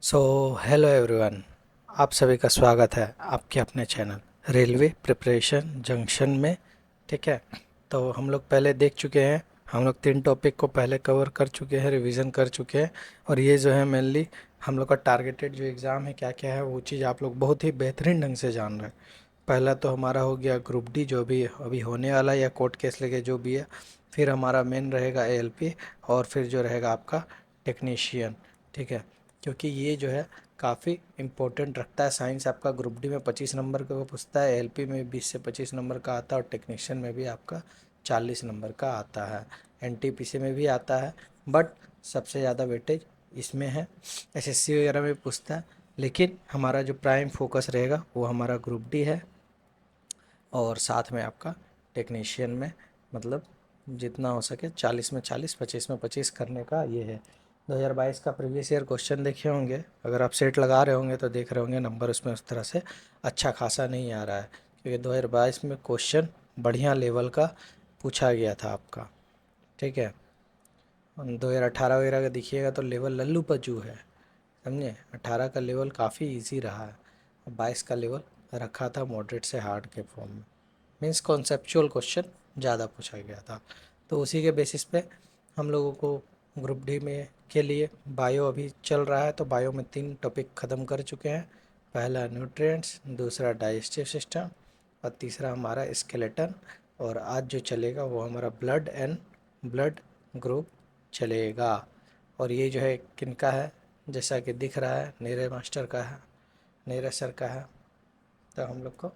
So hello everyone. आप सभी का स्वागत है आपके अपने चैनल रेलवे प्रिपरेशन जंक्शन में। ठीक है, तो हम लोग पहले देख चुके हैं। हम लोग 3 टॉपिक को पहले कवर कर चुके हैं, रिवीजन कर चुके हैं। और ये जो है मेनली हम लोग का टारगेटेड जो एग्ज़ाम है क्या क्या है वो चीज़ आप लोग बहुत ही बेहतरीन ढंग से जान रहे हैं। पहला तो हमारा हो गया ग्रुप डी जो भी अभी होने वाला है या कोर्ट केस लेके जो भी है। फिर हमारा मेन रहेगा एएलपी। और फिर जो रहेगा आपका टेक्नीशियन। ठीक है, क्योंकि ये जो है काफ़ी इम्पोर्टेंट रखता है। साइंस आपका ग्रुप डी में 25 नंबर का पूछता है, एलपी में 20 से 25 नंबर का आता है और टेक्नीशियन में भी आपका 40 नंबर का आता है। एनटीपीसी में भी आता है, बट सबसे ज़्यादा वेटेज इसमें है। एसएससी वगैरह में पूछता है, लेकिन हमारा जो प्राइम फोकस रहेगा वो हमारा ग्रुप डी है। और साथ में आपका टेक्नीशियन में मतलब जितना हो सके 40 में 40, 25 में 25 करने का ये है। 2022 का प्रीवियस ईयर क्वेश्चन देखे होंगे, अगर आप सेट लगा रहे होंगे तो देख रहे होंगे नंबर उसमें उस तरह से अच्छा खासा नहीं आ रहा है, क्योंकि 2022 में क्वेश्चन बढ़िया लेवल का पूछा गया था आपका। ठीक है, 2018 वगैरह का देखिएगा तो लेवल लल्लू पज्जू है, समझे। 18 का लेवल काफ़ी इजी रहा है, 22 का लेवल रखा था मॉडरेट से हार्ड के फॉर्म में। मीन्स कॉन्सेप्चुअल क्वेश्चन ज़्यादा पूछा गया था। तो उसी के बेसिस पे हम लोगों को ग्रुप डी में के लिए बायो अभी चल रहा है, तो बायो में 3 टॉपिक ख़त्म कर चुके हैं। पहला न्यूट्रिएंट्स, दूसरा डाइजेस्टिव सिस्टम और तीसरा हमारा स्केलेटन। और आज जो चलेगा वो हमारा ब्लड एंड ब्लड ग्रुप चलेगा। और ये जो है किनका है, जैसा कि दिख रहा है नीरज मास्टर का है, नीरज सर का है। तो हम लोग को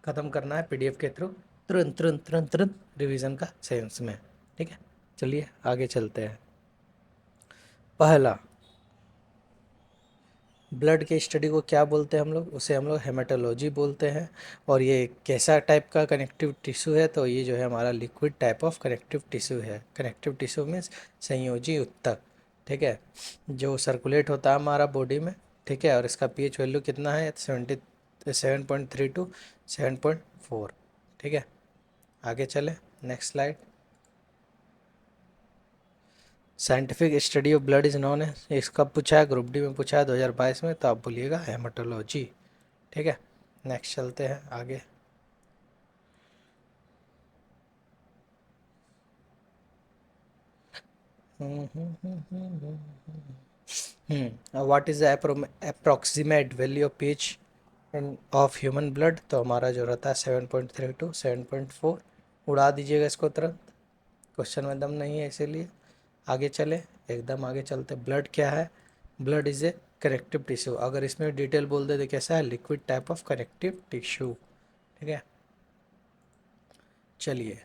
ख़त्म करना है पीडीएफ के थ्रू, तुरंत तुरंत तुरंत तुरंत रिवीजन का सेंस में। ठीक है, चलिए आगे चलते हैं। पहला, ब्लड के स्टडी को क्या बोलते हैं हम लोग, उसे हम लोग हेमाटोलॉजी बोलते हैं। और ये कैसा टाइप का कनेक्टिव टिश्यू है, तो ये जो है हमारा liquid type of connective tissue है। कनेक्टिव टिश्यू मीन्स संयोजी उत्तक। ठीक है, जो सर्कुलेट होता है हमारा बॉडी में। ठीक है, और इसका पीएच वैल्यू कितना है, 77.3 टू 7.4। ठीक है, आगे चले, next slide. Scientific study of blood is non है, इसका पूछा है ग्रुप डी में, पूछा है 2022 में, तो आप बोलिएगा हेमाटोलॉजी। ठीक है, नेक्स्ट चलते हैं आगे। What is the approximate value of pH in of human blood, तो हमारा जो रहता है 7.3 टू 7.4। उड़ा दीजिएगा इसको तुरंत, क्वेश्चन में दम नहीं है इसीलिए। आगे चले, एकदम आगे चलते। ब्लड क्या है, blood is A connective tissue. अगर इसमें डिटेल बोल दे तो कैसा है, liquid type of connective tissue. ठीक है, चलिए,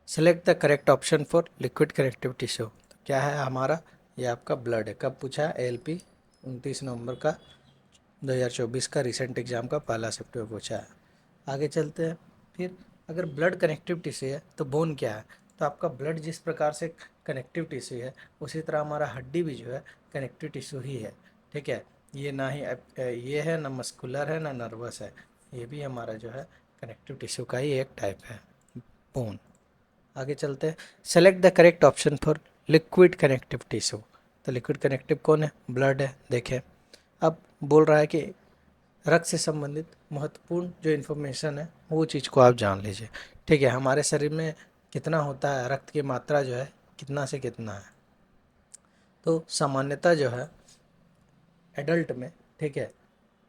select the correct option for liquid connective tissue. तो क्या है हमारा, ये आपका ब्लड है। कब पूछा है, एलपी 29 नवंबर का 2024 का रिसेंट एग्जाम का पहला शिफ्ट में पूछा है। आगे चलते हैं। फिर अगर ब्लड कनेक्टिव टिश्यू है तो बोन क्या है, तो आपका ब्लड जिस प्रकार से कनेक्टिव टिश्यू है उसी तरह हमारा हड्डी भी जो है कनेक्टिव टिश्यू ही है। ठीक है, ये ना ही ये है, ना मस्कुलर है, ना नर्वस है। ये भी हमारा जो है कनेक्टिव टिश्यू का ही एक टाइप है, बोन। आगे चलते हैं। Select the correct option for liquid connective tissue. तो लिक्विड कनेक्टिव कौन है, ब्लड है। देखें, अब बोल रहा है कि रक्त से संबंधित महत्वपूर्ण जो इन्फॉर्मेशन है वो चीज़ को आप जान लीजिए। ठीक है, हमारे शरीर में कितना होता है, रक्त की मात्रा जो है कितना से कितना है। तो सामान्यतः जो है एडल्ट में, ठीक है,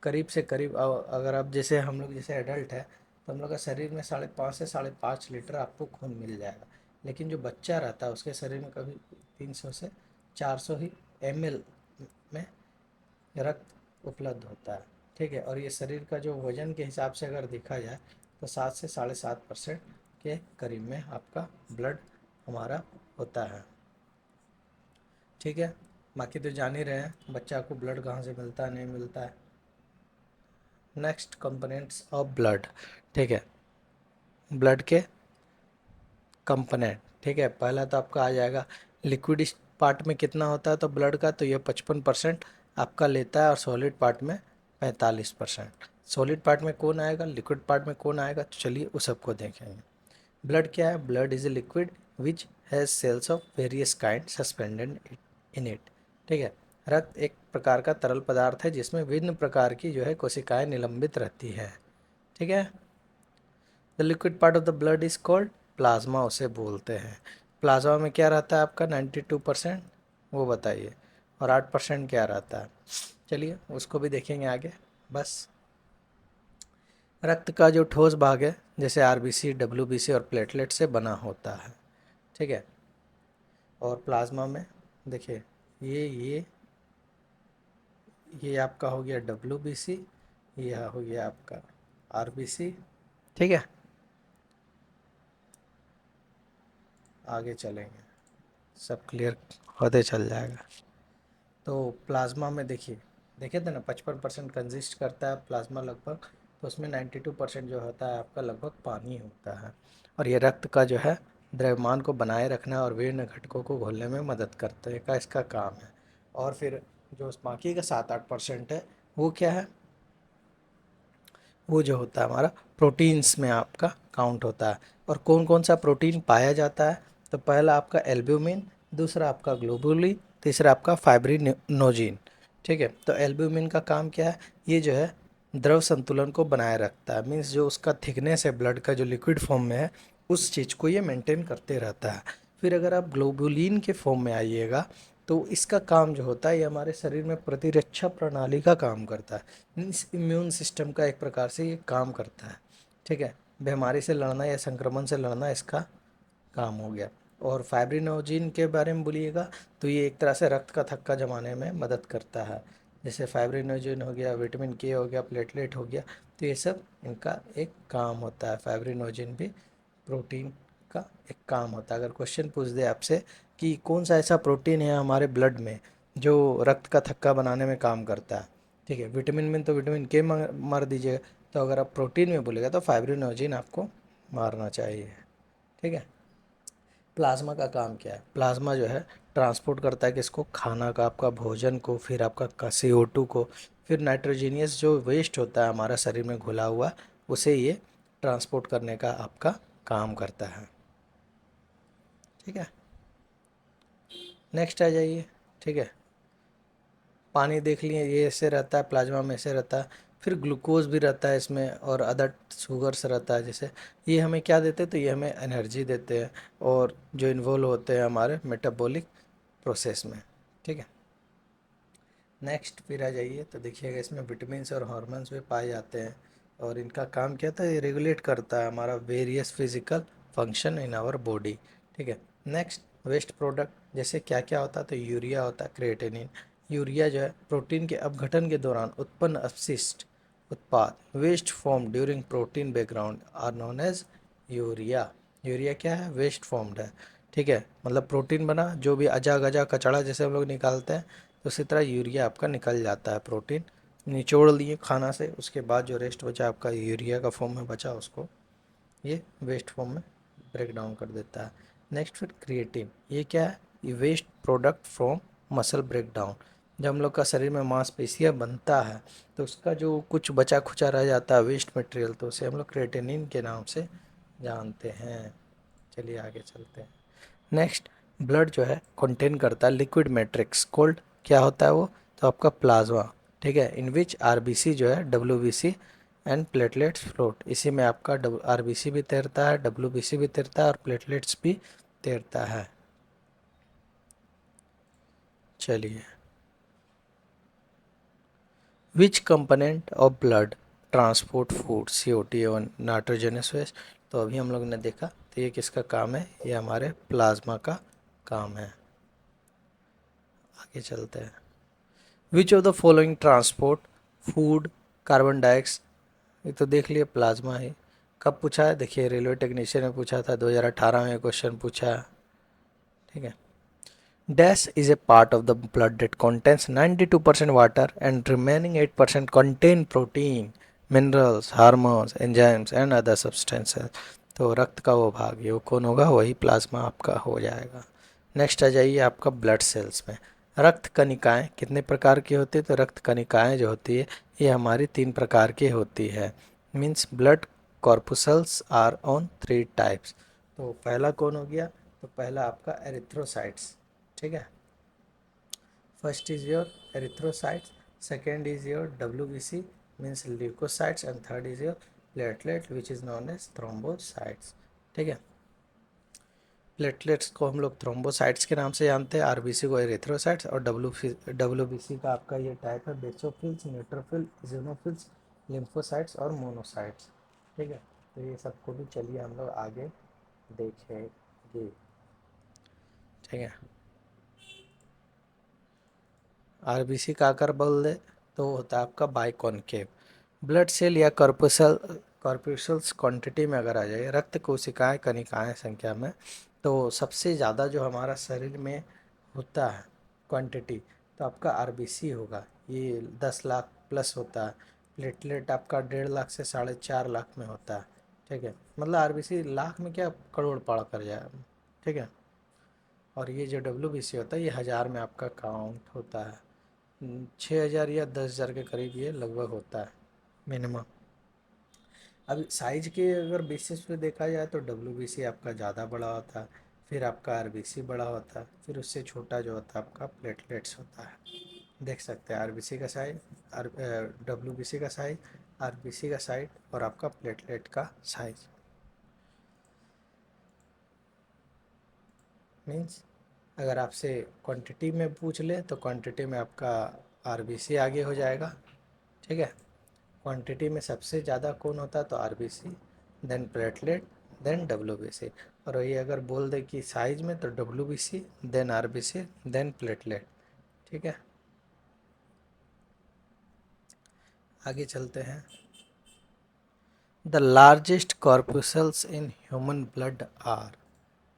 करीब से करीब अगर आप जैसे हम लोग जैसे एडल्ट है तो हम लोग का शरीर में 5.5 से 5.5 लीटर आपको खून मिल जाएगा। लेकिन जो बच्चा रहता है उसके शरीर में कभी 300 से 400 ही ml में रक्त उपलब्ध होता है। ठीक है, और ये शरीर का जो वजन के हिसाब से अगर देखा जाए तो 7 से 7.5% के करीब में आपका ब्लड हमारा होता है। ठीक है, बाकी तो जान ही रहे हैं बच्चा को ब्लड कहाँ से मिलता है, नहीं मिलता है। Next components of blood. ठीक है, ब्लड के कंपोनेंट। ठीक है, पहला तो आपका आ जाएगा लिक्विड पार्ट में कितना होता है, तो ब्लड का तो ये 55% आपका लेता है, और सॉलिड पार्ट में 45%। सॉलिड पार्ट में कौन आएगा, लिक्विड पार्ट में कौन आएगा, तो चलिए उस सबको देखेंगे। ब्लड क्या है, blood is a liquid which has cells of various kind suspended in it. ठीक है, रक्त एक प्रकार का तरल पदार्थ है जिसमें विभिन्न प्रकार की जो है कोशिकाएं निलंबित रहती है। ठीक है। The liquid part of the blood is called plasma, उसे बोलते हैं। प्लाज्मा में क्या रहता है आपका 92%, वो बताइए, और 8% क्या रहता है? चलिए उसको भी देखेंगे आगे। बस रक्त का जो ठोस भाग है जैसे आरबीसी, डब्ल्यूबीसी और प्लेटलेट से बना होता है। ठीक है। और प्लाज्मा में देखिए ये आपका हो गया डब्ल्यूबीसी, यह हो गया आपका आरबीसी। ठीक है। आगे चलेंगे, सब क्लियर होते चल जाएगा। तो प्लाज्मा में देखिए, देखे थे ना 55% कंसिस्ट करता है प्लाज्मा लगभग, तो उसमें 92% जो होता है आपका लगभग पानी होता है। और ये रक्त का जो है द्रव्यमान को बनाए रखना और विभिन्न घटकों को घोलने में मदद करते हैं, का इसका काम है। और फिर जो बाकी का 7-8% है वो क्या है, वो जो होता है हमारा प्रोटीन्स में आपका काउंट होता है। और कौन कौन सा प्रोटीन पाया जाता है? तो पहला आपका एल्ब्यूमिन, दूसरा आपका ग्लोबुलिन, तीसरा आपका फाइब्रिनोजिन। ठीक है। तो एल्ब्यूमिन का काम क्या है? ये जो है द्रव संतुलन को बनाए रखता है, मीन्स जो उसका थिकनेस है ब्लड का जो लिक्विड फॉर्म में है उस चीज़ को ये मेंटेन करते रहता है। फिर अगर आप ग्लोबुलिन के फॉर्म में आइएगा तो इसका काम जो होता है ये हमारे शरीर में प्रतिरक्षा प्रणाली का काम करता है, मीन्स इम्यून सिस्टम का एक प्रकार से ये काम करता है। ठीक है। बीमारी से लड़ना या संक्रमण से लड़ना इसका काम हो गया। और फाइब्रिनोजिन के बारे में बोलिएगा तो ये एक तरह से रक्त का थक्का जमाने में मदद करता है। जैसे फाइब्रिनोजिन हो गया, विटामिन के हो गया, प्लेटलेट हो गया, तो ये सब इनका एक काम होता है। फाइब्रिनोजिन भी प्रोटीन का एक काम होता है। अगर क्वेश्चन पूछ दे आपसे कि कौन सा ऐसा प्रोटीन है हमारे ब्लड में जो रक्त का थक्का बनाने में काम करता है, ठीक है, विटामिन में तो विटामिन के मार दीजिएगा, तो अगर आप प्रोटीन में बोलेगा तो फाइब्रिनोजिन आपको मारना चाहिए। ठीक है। प्लाज्मा का काम क्या है? प्लाज्मा जो है ट्रांसपोर्ट करता है किसको? खाना का, आपका भोजन को, फिर आपका CO2 को, फिर नाइट्रोजीनियस जो वेस्ट होता है हमारा शरीर में घुला हुआ, उसे ये ट्रांसपोर्ट करने का आपका काम करता है। ठीक है। नेक्स्ट आ जाइए। ठीक है। पानी देख लिए, ये ऐसे रहता है प्लाज्मा में, ऐसे रहता है। फिर ग्लूकोज भी रहता है इसमें और अदर शुगर्स रहता है। जैसे ये हमें क्या देते हैं? तो ये हमें एनर्जी देते हैं और जो इन्वॉल्व होते हैं हमारे मेटाबॉलिक प्रोसेस में। ठीक है। नेक्स्ट फिर आ जाइए तो देखिएगा इसमें विटामिन्स और हार्मोन्स भी पाए जाते हैं और इनका काम क्या था? ये रेगुलेट करता है हमारा various physical function in our body. ठीक है। नेक्स्ट वेस्ट प्रोडक्ट जैसे क्या क्या होता है? तो यूरिया होता है, क्रिएटिनिन। यूरिया जो है प्रोटीन के अपघटन के दौरान उत्पन्न अपशिष्ट उत्पाद, waste form during protein background are known as urea. Urea क्या है? वेस्ट फॉर्म्ड है। ठीक है। मतलब प्रोटीन बना, जो भी अजा गजा कचड़ा जैसे हम लोग निकालते हैं, तो उसी तरह यूरिया आपका निकल जाता है। प्रोटीन निचोड़ लिए खाना से, उसके बाद जो रेस्ट बचा आपका यूरिया का फॉर्म में बचा, उसको ये वेस्ट फॉर्म में ब्रेक डाउन कर देता है। नेक्स्ट फिर क्रिएटिन, ये क्या है? ये waste product from muscle break down. जब हम लोग का शरीर में मांसपेशियाँ बनता है तो उसका जो कुछ बचा खुचा रह जाता है वेस्ट मटेरियल, तो उसे हम लोग क्रिएटिनिन के नाम से जानते हैं। चलिए आगे चलते हैं। नेक्स्ट, ब्लड जो है कंटेन करता है लिक्विड मैट्रिक्स कोल्ड, क्या होता है वो? तो आपका प्लाज्मा। ठीक है। इन विच आरबीसी जो है डब्ल्यूबीसी एंड प्लेटलेट्स फ्लोट, इसी में आपका आरबीसी भी तैरता है, डब्ल्यूबीसी भी तैरता है और प्लेटलेट्स भी तैरता है। चलिए, विच component of blood transport food, CO2 और नाइट्रोजनस वेस्ट? तो अभी हम लोग ने देखा, तो ये किसका काम है? ये हमारे प्लाज्मा का काम है। आगे चलते हैं। विच of the following transport food carbon dioxide? ये तो देख लिए प्लाज्मा है। कब पूछा है? देखिए रेलवे टेक्नीशियन में पूछा था, 2018 में क्वेश्चन पूछा है। ठीक है। Dash is a part of the blood that contains 92% water and remaining 8% contain protein, minerals, hormones, enzymes and other substances. तो रक्त का वो भाग, ये वो कौन होगा? वही प्लाज्मा आपका हो जाएगा। नेक्स्ट आ जाइए आपका ब्लड सेल्स में। रक्त कणिकाएं कितने प्रकार की होती है? तो रक्त कणिकाएं जो होती है ये हमारी 3 प्रकार की होती है। Means blood corpuscles are on 3 types. तो पहला कौन हो गया? तो पहला आपका एरिथ्रोसाइट्स। ठीक है। First is your erythrocytes, second is your WBC means leukocytes, and third is your platelet which is known as thrombocytes. ठीक है, प्लेटलेट्स को हम लोग थ्रोम्बोसाइट्स के नाम से जानते हैं, आरबीसी को एरिथ्रोसाइट्स, और डब्ल्यूबीसी का आपका ये टाइप है बेसोफिल्स, न्यूट्रोफिल, इज़ोनोफिल्स, लिम्फोसाइट्स और मोनोसाइट्स। ठीक है, तो ये सबको भी चलिए हम लोग आगे देखेंगे। ठीक है, आरबीसी का आकार बोल दे तो होता है आपका बाइकॉनकेव। ब्लड सेल या कॉर्पुसल्स क्वांटिटी में अगर आ जाए, रक्त कोशिकाएं कनिकाएं संख्या में, तो सबसे ज़्यादा जो हमारा शरीर में होता है क्वांटिटी, तो आपका आरबीसी होगा। ये 10 लाख प्लस होता है। प्लेटलेट आपका 1.5 लाख से 4.5 लाख में होता है। ठीक है, मतलब आरबीसी लाख में क्या करोड़ पार कर जाए। ठीक है, और ये जो डब्ल्यूबीसी होता है ये हज़ार में आपका काउंट होता है। 6,000 या 10,000 के करीब ये लगभग होता है मिनिमम। अब साइज के अगर बेसिस पे देखा जाए तो WBC आपका ज़्यादा बड़ा होता है, फिर आपका RBC बड़ा होता है, फिर उससे छोटा जो होता है आपका प्लेटलेट्स होता है। देख सकते हैं RBC का साइज, WBC का साइज, RBC का साइज और आपका प्लेटलेट का साइज। मीन्स अगर आपसे क्वांटिटी में पूछ ले तो क्वांटिटी में आपका RBC आगे हो जाएगा। ठीक है, क्वांटिटी में सबसे ज़्यादा कौन होता है तो RBC, then platelet, then WBC. और ये अगर बोल दे कि साइज में तो WBC, then RBC, then platelet. ठीक है, आगे चलते हैं। The largest corpuscles in human blood are,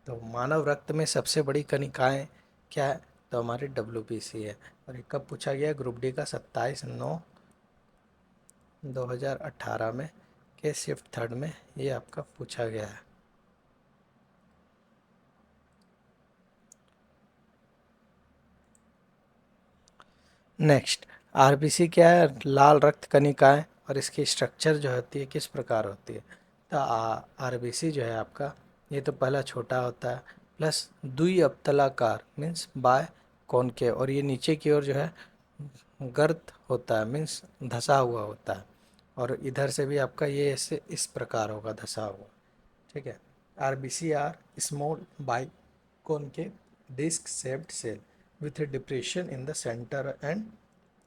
तो मानव रक्त में सबसे बड़ी कनिकाएं क्या है तो हमारी WBC है। और ये कब पूछा गया, ग्रुप डी का 27/9/2018 में के शिफ्ट थर्ड में ये आपका पूछा गया है। नेक्स्ट, आरबीसी क्या है, लाल रक्त कनिकाएं, और इसकी स्ट्रक्चर जो होती है किस प्रकार होती है। तो आरबीसी जो है आपका, ये तो पहला छोटा होता है, प्लस द्विअवतलाकार मीन्स बाय कॉनकेव, और ये नीचे की ओर जो है गर्त होता है मीन्स धसा हुआ होता है, और इधर से भी आपका ये ऐसे इस प्रकार होगा धसा हुआ। ठीक है, RBC are small biconcave disc shaped cell with depression in the centre, and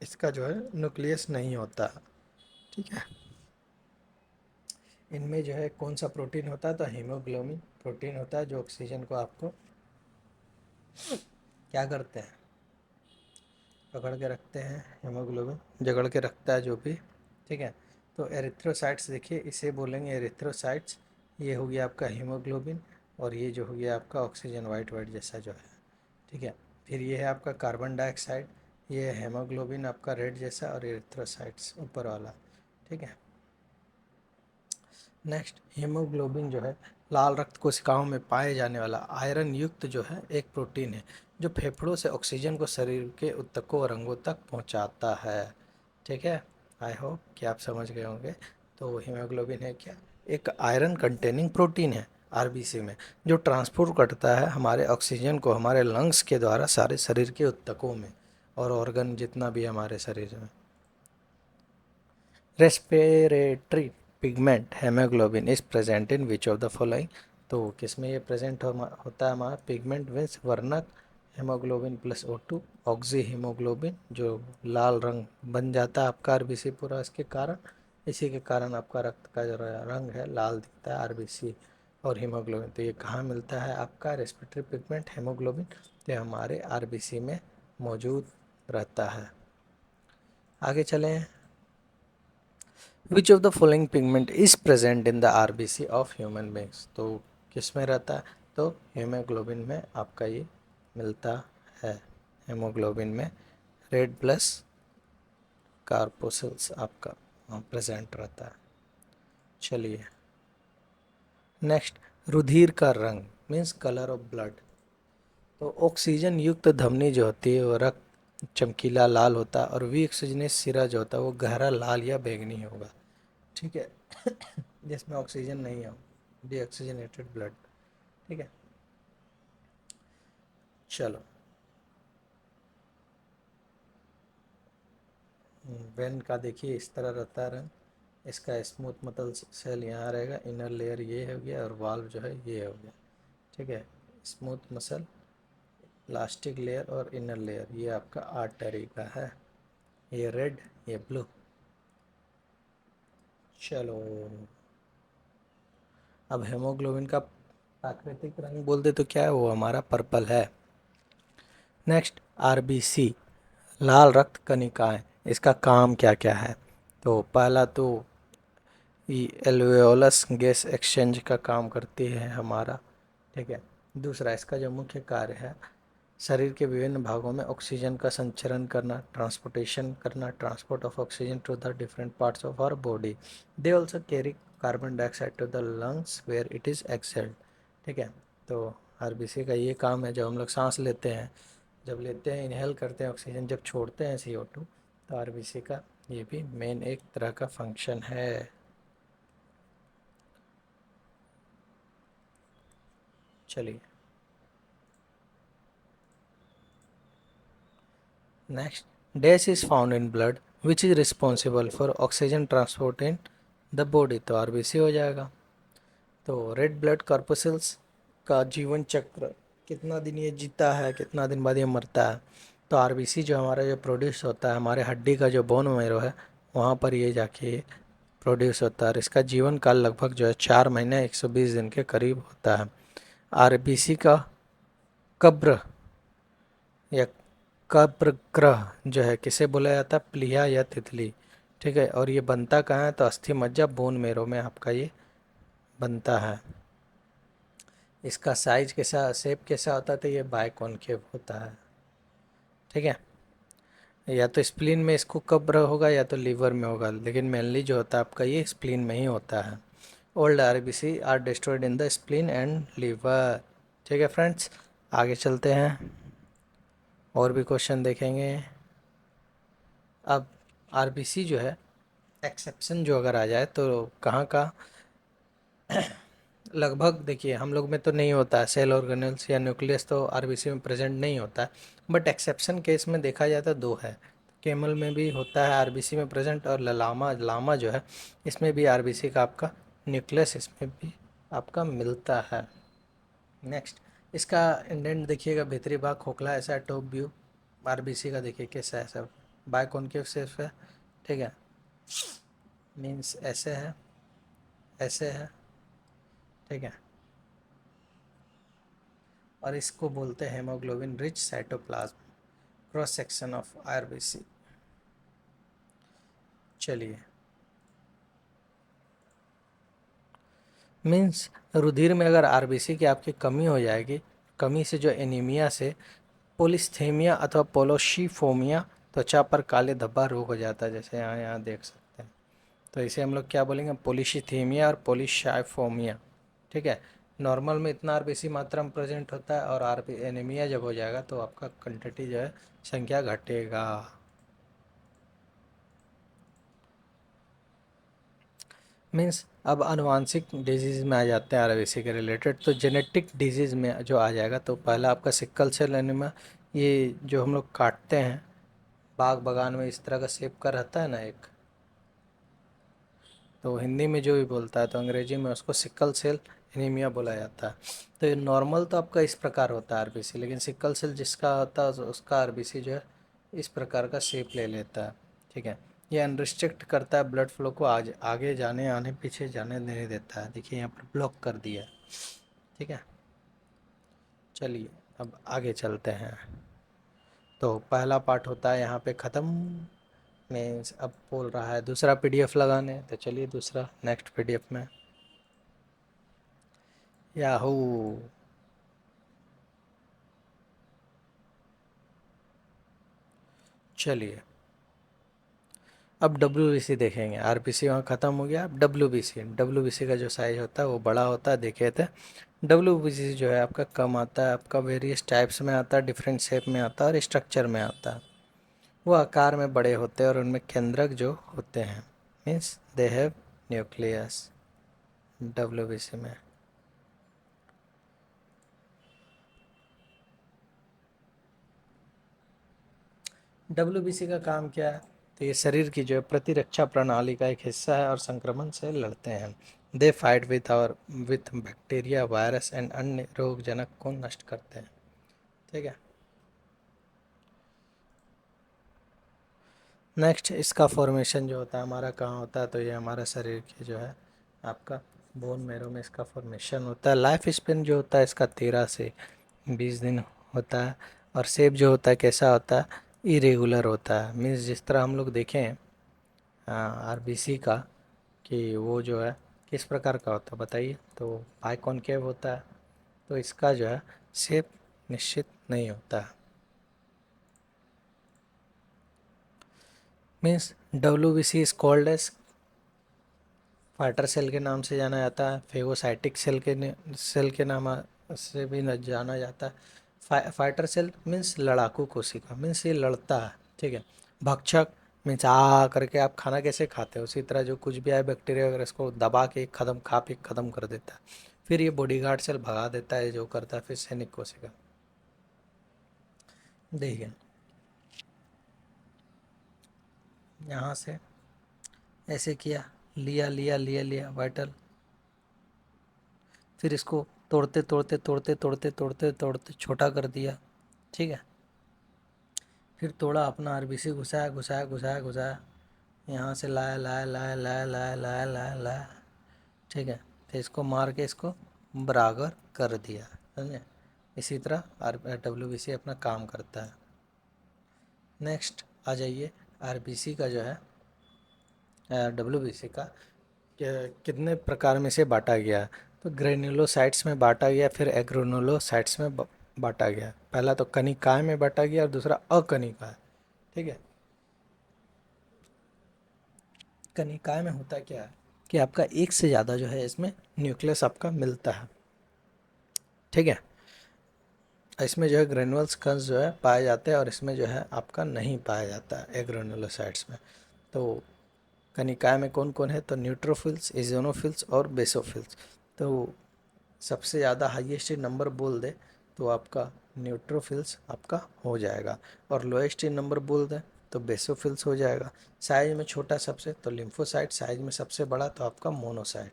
इसका जो है न्यूक्लियस नहीं होता। ठीक है, इनमें जो है कौन सा प्रोटीन होता है तो हीमोग्लोबिन प्रोटीन होता है, जो ऑक्सीजन को आपको क्या करते हैं, पकड़ के रखते हैं। हीमोग्लोबिन जकड़ के रखता है जो भी। ठीक है, तो एरिथ्रोसाइट्स देखिए, इसे बोलेंगे एरिथ्रोसाइट्स। ये हो गया आपका हीमोग्लोबिन, और ये जो हो गया आपका ऑक्सीजन वाइट वाइट जैसा जो है। ठीक है, फिर ये है आपका कार्बन डाइऑक्साइड, ये है हेमोग्लोबिन आपका रेड जैसा, और एरिथ्रोसाइट्स ऊपर वाला। ठीक है, नेक्स्ट, हीमोग्लोबिन जो है लाल रक्त कोशिकाओं में पाए जाने वाला आयरन युक्त जो है एक प्रोटीन है, जो फेफड़ों से ऑक्सीजन को शरीर के ऊतकों और अंगों तक पहुंचाता है। ठीक है, आई होप कि आप समझ गए होंगे। तो हीमोग्लोबिन है क्या, एक आयरन कंटेनिंग प्रोटीन है आरबीसी में, जो ट्रांसपोर्ट करता है हमारे ऑक्सीजन को हमारे लंग्स के द्वारा सारे शरीर के ऊतकों में, और ऑर्गन जितना भी हमारे शरीर में। Respiratory pigment haemoglobin is present in which of the following, तो किसमें ये प्रेजेंट होता है हमारा पिगमेंट मीन्स वर्णक, haemoglobin plus O2, oxy haemoglobin जो लाल रंग बन जाता है आपका आरबीसी पूरा इसके कारण, इसी के कारण आपका रक्त का जो रंग है लाल दिखता है आरबीसी और हीमोग्लोबिन। तो ये कहाँ मिलता है आपका रेस्पिरेटरी पिगमेंट हेमोग्लोबिन, तो हमारे आरबीसी में मौजूद रहता है। आगे चलें, विच of the following pigment is present in the RBC of human beings, तो किस में रहता है तो हीमोग्लोबिन में आपका ये मिलता है। हेमोग्लोबिन में रेड प्लस कार्पोसल्स आपका प्रेजेंट रहता है। चलिए नेक्स्ट, रुधिर का रंग मीन्स कलर ऑफ ब्लड, तो ऑक्सीजन युक्त धमनी जो होती है वो रक्त चमकीला लाल होता है, और विऑक्सीजनेस सिरा जो होता है वो गहरा लाल या बैंगनी होगा। ठीक है, जिसमें ऑक्सीजन नहीं हो, डीऑक्सीजनेटेड ब्लड। ठीक है, चलो वेन का देखिए इस तरह रहता है रंग। इसका स्मूथ मतलब सेल यहाँ रहेगा, इनर लेयर ये हो गया और वाल्व जो है ये हो गया। ठीक है, स्मूथ मसल, प्लास्टिक लेयर और इनर लेयर, ये आपका आर्टरी का है। ये रेड, ये ब्लू। चलो, अब हेमोग्लोबिन का प्राकृतिक रंग बोल दे तो क्या है, वो हमारा पर्पल है। नेक्स्ट, आरबीसी, लाल रक्त कणिकाएं, इसका काम क्या क्या है? तो पहला तो एल्वेओलस गैस एक्सचेंज का काम करती है हमारा। ठीक है, दूसरा इसका जो मुख्य कार्य है, शरीर के विभिन्न भागों में ऑक्सीजन का संचरण करना, ट्रांसपोर्टेशन करना, transport of oxygen to the different parts of our body. They also carry carbon dioxide to the lungs where it is exhaled. ठीक है, तो आरबीसी का ये काम है, जब हम लोग सांस लेते हैं, जब लेते हैं इनहेल करते हैं ऑक्सीजन, जब छोड़ते हैं CO2, तो आरबीसी का ये भी मेन एक तरह का फंक्शन है। चलिए, next, dash is found in blood which is responsible for oxygen transport in the body, तो आरबीसी हो जाएगा। तो रेड ब्लड कॉर्पसेल्स का जीवन चक्र, कितना दिन ये जीता है, कितना दिन बाद ये मरता है, तो आरबीसी जो हमारा जो प्रोड्यूस होता है, हमारे हड्डी का जो बोन मैरो है, वहाँ पर ये जाके प्रोड्यूस होता है। और इसका जीवन काल लगभग जो है 4 महीने 120 दिन के करीब होता है। आरबीसी का कब्र या कब्र ग्रह जो है किसे बोला जाता है, प्लीहा या तितली। ठीक है, और ये बनता कहाँ है, तो अस्थि मज्जा बोन मेरो में आपका ये बनता है। इसका साइज कैसा, शेप कैसा होता है, तो ये बाइकॉनकेव होता है। ठीक है, या तो स्प्लीन में इसको कब्र होगा या तो लीवर में होगा, लेकिन मेनली जो होता है आपका ये स्प्लीन में ही होता है। Old RBC are destroyed in the spleen and liver. ठीक है फ्रेंड्स, आगे चलते हैं, और भी क्वेश्चन देखेंगे। अब आरबीसी जो है, एक्सेप्शन जो अगर आ जाए तो कहाँ का, लगभग देखिए हम लोग में तो नहीं होता है, सेल ऑर्गेनेल्स या न्यूक्लियस तो आरबीसी में प्रेजेंट नहीं होता है। बट एक्सेप्शन केस में देखा जाए तो दो है, केमल में भी होता है आरबीसी में प्रेजेंट, और लामा लामा जो है इसमें भी आरबीसी का आपका न्यूक्लियस इसमें भी आपका मिलता है। नेक्स्ट, इसका इंडेंट देखिएगा, भीतरी भाग खोखला ऐसा है, टॉप व्यू आरबीसी का देखिए कैसा है, सब बाइकॉनकेव शेप है। ठीक है, मीन्स ऐसे है, ऐसे है। ठीक है, और इसको बोलते हैं haemoglobin rich cytoplasm, cross section of RBC. चलिए, मीन्स रुधिर में अगर आरबीसी की आपकी कमी हो जाएगी, कमी से जो एनीमिया से पोलिस्थेमिया अथवा पोलोशीफोमिया, त्वचा पर काले धब्बा रोग हो जाता है, जैसे यहाँ यहाँ देख सकते हैं। तो इसे हम लोग क्या बोलेंगे, पोलिशीथेमिया और पोलिशाइफोमिया। ठीक है, नॉर्मल में इतना आरबीसी मात्रा में प्रेजेंट होता है, और आरबी एनीमिया जब हो जाएगा तो आपका क्वांटिटी जो है, संख्या घटेगा। मीन्स अब आनुवांशिक डिजीज़ में आ जाते हैं आरबीसी के रिलेटेड, तो जेनेटिक डिजीज़ में जो आ जाएगा, तो पहला आपका सिक्कल सेल एनीमिया। ये जो हम लोग काटते हैं बाग बगान में, इस तरह का शेप का रहता है ना एक, तो हिंदी में जो भी बोलता है, तो अंग्रेजी में उसको सिक्कल सेल एनीमिया बोला जाता है। तो ये नॉर्मल तो आपका इस प्रकार होता है आरबीसी, लेकिन सिक्कल सेल जिसका होता है उसका आरबीसी जो है इस प्रकार का शेप ले लेता है। ठीक है, ये अनरिस्ट्रिक्ट करता है ब्लड फ्लो को, आज आगे जाने आने पीछे जाने नहीं देता है, देखिए यहाँ पर ब्लॉक कर दिया है। ठीक है, चलिए अब आगे चलते हैं। तो पहला पार्ट होता है यहाँ पे ख़त्म। मीन्स अब बोल रहा है दूसरा पीडीएफ लगाने, तो चलिए दूसरा नेक्स्ट पीडीएफ में। याहू, चलिए अब डब्ल्यू देखेंगे। आरपीसी वहाँ ख़त्म हो गया, अब डब्ल्यू का जो साइज होता है वो बड़ा होता है, देखे थे। डब्ल्यू जो है आपका कम आता है, आपका वेरियस टाइप्स में आता है, डिफरेंट शेप में आता है और स्ट्रक्चर में आता है। वो आकार में बड़े होते हैं और उनमें केंद्रक जो होते हैं, means they have nucleus. W में डब्ल्यू का काम क्या है, तो ये शरीर की जो है प्रतिरक्षा प्रणाली का एक हिस्सा है और संक्रमण से लड़ते हैं। They fight with bacteria, virus and अन्य रोगजनक को नष्ट करते हैं। ठीक है। नेक्स्ट, इसका फॉर्मेशन जो होता है हमारा कहाँ होता है, तो ये हमारा शरीर के जो है आपका बोन मैरो में इसका फॉर्मेशन होता है। लाइफ स्पेन जो होता है इसका 13 से 20 दिन होता है। और शेप जो होता है कैसा होता है, इरेगुलर होता है। मीन्स जिस तरह हम लोग देखें आरबीसी का, कि वो जो है किस प्रकार का होता है बताइए, तो बाइकॉनकेव होता है। तो इसका जो है शेप निश्चित नहीं होता है। Means WBC is called as fighter cell के नाम से जाना जाता है। फेगोसाइटिक सेल के नाम से भी जाना जाता है। फाइटर सेल मीन्स लड़ाकू कोशिका, मीन्स ये लड़ता है। ठीक है। भक्षक मीन्स करके आप खाना कैसे खाते हो, उसी तरह जो कुछ भी आए बैक्टीरिया वगैरह इसको दबा के एक खत्म खा के खत्म कर देता है। फिर ये बॉडीगार्ड सेल भगा देता है, जो करता है फिर सैनिक कोशिका। देखिए यहाँ से ऐसे किया, लिया लिया लिया लिया वाइटल, फिर इसको तोड़ते तोड़ते तोड़ते तोड़ते तोड़ते तोड़ते छोटा कर दिया। ठीक है। फिर तोड़ा, अपना आरबीसी घुसाया घुसाया घुसाया घुसाया, यहाँ से लाया लाया लाया लाया लाया लाया लाया लाया। ठीक है। फिर इसको मार के इसको बराबर कर दिया। समझे। इसी तरह WBC अपना काम करता है। नेक्स्ट आ जाइए, आरबीसी का जो है WBC का कितने प्रकार में से बांटा गया। तो ग्रेन्युलोसाइट्स में बांटा गया, फिर एग्रेनुलोसाइट्स में बांटा गया। पहला तो कनिकाय में बांटा गया और दूसरा अकनिकाय। ठीक है। कनिकाय में होता क्या है कि आपका एक से ज़्यादा जो है इसमें न्यूक्लियस आपका मिलता है। ठीक है। इसमें जो है ग्रेनुअल्स कण जो है पाए जाते हैं और इसमें जो है आपका नहीं पाया जाता है एग्रेनुलोसाइट्स में। तो कनिकाय में कौन कौन है, तो न्यूट्रोफिल्स, इज़ोनोफिल्स और बेसोफिल्स। तो सबसे ज़्यादा हाईएस्ट नंबर बोल दे तो आपका न्यूट्रोफिल्स आपका हो जाएगा, और लोएस्ट नंबर बोल दे तो बेसोफिल्स हो जाएगा। साइज में छोटा सबसे तो लिम्फोसाइट, साइज में सबसे बड़ा तो आपका मोनोसाइट।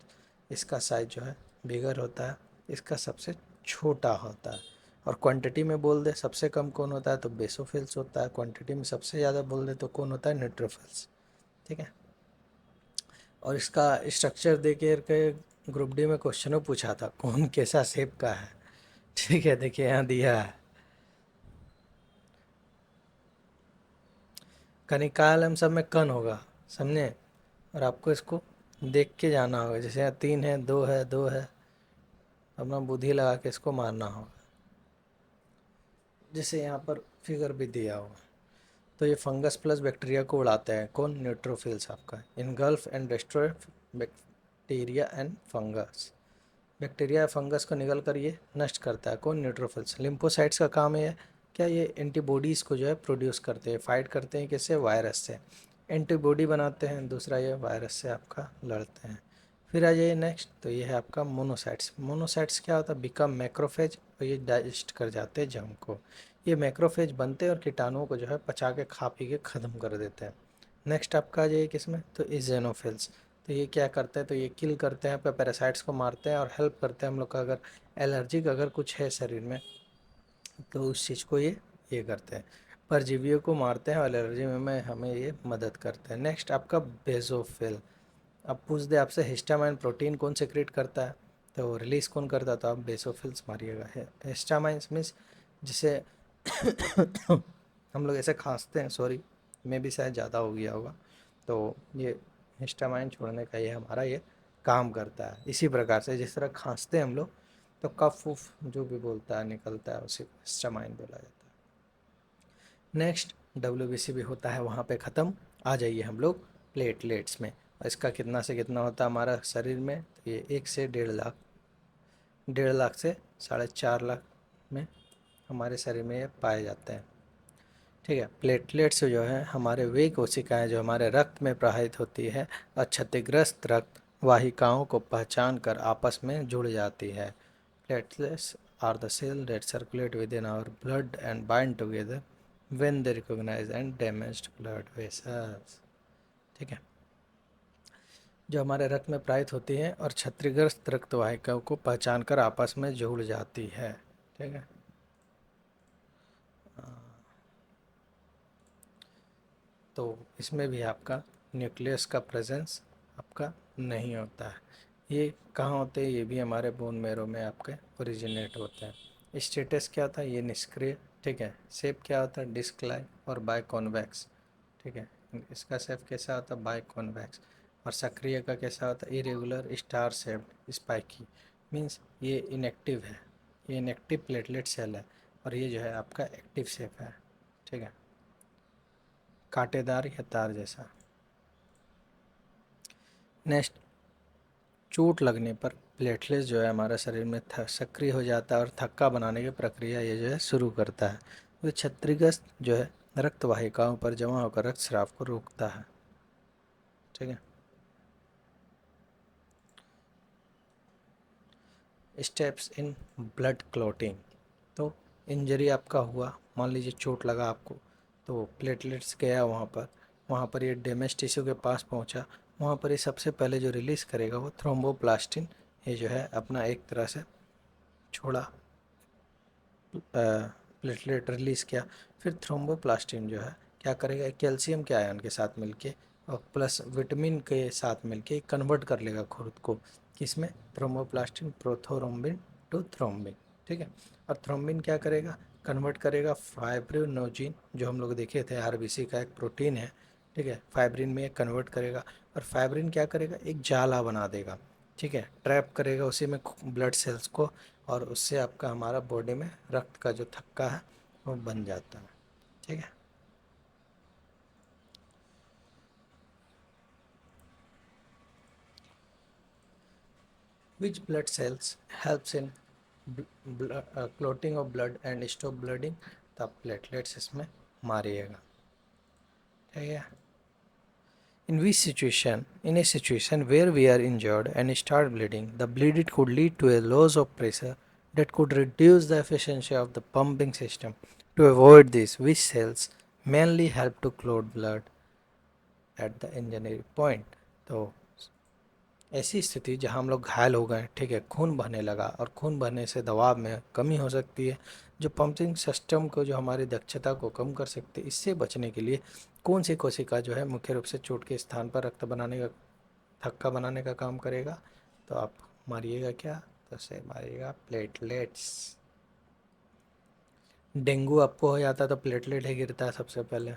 इसका साइज जो है बिगर होता है, इसका सबसे छोटा होता है। और क्वांटिटी में बोल दे सबसे कम कौन होता है, तो बेसोफिल्स होता है। क्वांटिटी में सबसे ज़्यादा बोल दे तो कौन होता है, न्यूट्रोफिल्स। ठीक है। और इसका स्ट्रक्चर दे के ग्रुप डी में क्वेश्चनों पूछा था, कौन कैसा शेप का है। ठीक है। देखिए यहाँ दिया है, कनिकाल हम सब में कण होगा, समझे। और आपको इसको देख के जाना होगा, जैसे यहाँ 3 है, 2 है, 2 है, अपना बुद्धि लगा के इसको मारना होगा। जैसे यहाँ पर फिगर भी दिया होगा। तो ये फंगस प्लस बैक्टीरिया को उड़ाते हैं, कौन, न्यूट्रोफिल्स आपका engulf and destroy bacteria and fungus. Bacteria या फंगस को निगल कर ये नष्ट करता है, कौन, न्यूट्रोफिल्स। लिम्फोसाइट्स का काम है क्या, ये एंटीबॉडीज़ को जो है प्रोड्यूस करते हैं, फाइट करते हैं किससे, वायरस से, एंटीबॉडी बनाते हैं। दूसरा ये वायरस से आपका लड़ते हैं। फिर आ जाइए नेक्स्ट, तो ये है आपका मोनोसाइट्स। मोनोसाइट्स क्या होता है, बिकम मैक्रोफेज, और ये डाइजेस्ट कर जाते हैं जंग को। ये मैक्रोफेज बनते हैं और कीटाणुओं को जो है पचा के खा पी के ख़त्म कर देते हैं। नेक्स्ट आपका आ जाइए किसमें, तो इजेनोफिल्स। तो ये क्या करते हैं, तो ये किल करते हैं, पैरासाइट्स को मारते हैं और हेल्प करते हैं हम लोग का, अगर एलर्जिक अगर कुछ है शरीर में तो उस चीज़ को ये करते हैं, परजीवियों को मारते हैं और एलर्जी में हमें ये मदद करते हैं। नेक्स्ट आपका बेसोफिल। अब पूछ दे आपसे हिस्टामाइन प्रोटीन कौन सेक्रेट करता है, तो रिलीज कौन करता है, तो आप बेसोफिल्स मारिएगा। हिस्टामाइन मीन्स जिसे हम लोग ऐसे खांसते हैं, सॉरी में भी शायद ज़्यादा हो गया होगा, तो ये हिस्टामाइन छोड़ने का ये हमारा ये काम करता है। इसी प्रकार से जिस तरह खांसते हैं हम लोग तो कफ उफ जो भी बोलता है निकलता है, उसी को हिस्टामाइन बोला जाता है। नेक्स्ट WBC भी होता है वहाँ पे ख़त्म। आ जाइए हम लोग प्लेटलेट्स में, इसका कितना से कितना होता है हमारा शरीर में, तो ये 1 से 1.5 लाख, 1.5 लाख से 4.5 लाख में हमारे शरीर में ये पाए जाते हैं। ठीक है। प्लेटलेट्स जो है हमारे वे कोशिकाएं जो हमारे रक्त में प्रवाहित होती है और क्षतिग्रस्त रक्त वाहिकाओं को पहचान कर आपस में जुड़ जाती है। Platelets are the cell that circulate within our blood and bind together when they recognise and damaged blood vessels. ठीक है, जो हमारे रक्त में प्रवाहित होती है और क्षतिग्रस्त रक्त वाहिकाओं को पहचान कर आपस में जुड़ जाती है। ठीक है, तो इसमें भी आपका न्यूक्लियस का प्रेजेंस आपका नहीं होता है। ये कहाँ होते हैं, ये भी हमारे बोन मेरो में आपके ओरिजिनेट होते हैं। स्टेटस क्या होता है, ये निष्क्रिय। ठीक है, शेप क्या होता है, डिस्क लाइक और बाय कॉन्वेक्स। ठीक है, इसका शेप कैसा होता है, बाय कॉन्वेक्स। और सक्रिय का कैसा होता है, irregular star shaped spiky. Means ये इनएक्टिव है, ये इनएक्टिव प्लेटलेट सेल है, और ये जो है आपका एक्टिव शेप है। ठीक है, कांटेदार या तार जैसा। नेक्स्ट, चोट लगने पर प्लेटलेट्स जो है हमारे शरीर में सक्रिय हो जाता है और थक्का बनाने की प्रक्रिया ये जो है शुरू करता है। वो क्षतिग्रस्त जो है रक्त वाहिकाओं पर जमा होकर रक्तस्राव को रोकता है। ठीक है, स्टेप्स इन ब्लड क्लॉटिंग। तो इंजरी आपका हुआ, मान लीजिए चोट लगा आपको, तो प्लेटलेट्स गया वहाँ पर ये डैमेज टिश्यू के पास पहुँचा। वहाँ पर ये सबसे पहले जो रिलीज़ करेगा वो थ्रोम्बोप्लास्टिन, ये जो है अपना एक तरह से छोड़ा प्लेटलेट रिलीज़ किया। फिर थ्रोम्बोप्लास्टिन जो है क्या करेगा, कैल्शियम के आयन के साथ मिलके और प्लस विटामिन के साथ मिलके कन्वर्ट कर लेगा खुद को किसमें, थ्रोम्बोप्लास्टिन प्रोथोरोम्बिन टू थ्रोम्बिन। ठीक है, और थ्रोम्बिन क्या करेगा, कन्वर्ट करेगा फाइब्रिनोजिन, जो हम लोग देखे थे आरबीसी का एक प्रोटीन है। ठीक है, फाइब्रिन में कन्वर्ट करेगा, और फाइब्रिन क्या करेगा, एक जाला बना देगा। ठीक है, ट्रैप करेगा उसी में ब्लड सेल्स को, और उससे आपका हमारा बॉडी में रक्त का जो थक्का है वो बन जाता है। ठीक है, which blood cells helps in clotting of blood and stop blooding, तब प्लेटलेट्स इसमें मारिएगा। ठीक है, in which situation, in a situation where we are injured and start bleeding, the bleeding could lead to a loss of pressure that could reduce the efficiency of the pumping system. To avoid this, which cells mainly help to clot blood at the injury point. तो ऐसी स्थिति जहां हम लोग घायल हो गए, ठीक है, खून बहने लगा, और खून बहने से दबाव में कमी हो सकती है, जो पंपिंग सिस्टम को, जो हमारी दक्षता को कम कर सकती है। इससे बचने के लिए कौन सी कोशिका जो है मुख्य रूप से चोट के स्थान पर रक्त बनाने का, थक्का बनाने का काम करेगा, तो आप मारिएगा क्या, तो से मारिएगा प्लेटलेट्स। डेंगू आपको हो जाता है तो प्लेटलेट ही गिरता है सबसे पहले।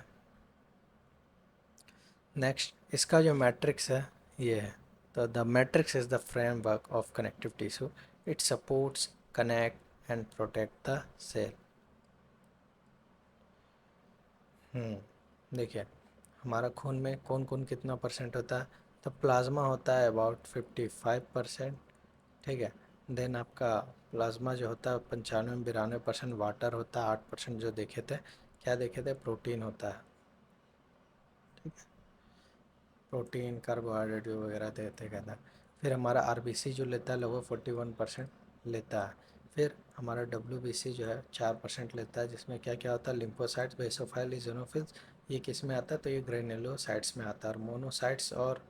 नेक्स्ट, इसका जो मैट्रिक्स है ये है। तो the matrix is the framework of connective tissue, it supports, connect and protect the cell. देखिए, हमारा खून में कौन कौन कितना परसेंट होता है, तो प्लाज्मा होता है अबाउट 55%। ठीक है, देन आपका प्लाज्मा जो होता है 95-92% वाटर होता है, 8% जो देखे थे, क्या देखे थे, प्रोटीन होता है। ठीक है, प्रोटीन कार्बोहाइड्रेट जो वगैरह देते कहता है। फिर हमारा आरबीसी जो लेता है लगभग 41% लेता है। फिर हमारा डब्ल्यूबीसी जो है 4% लेता है, जिसमें क्या क्या होता है, लिम्फोसाइट्स, बेसोफाइल, इजोनोफिल्स। ये किस में आता है, तो ये ग्रेन्युलोसाइट्स में आता है। और मोनोसाइट्स और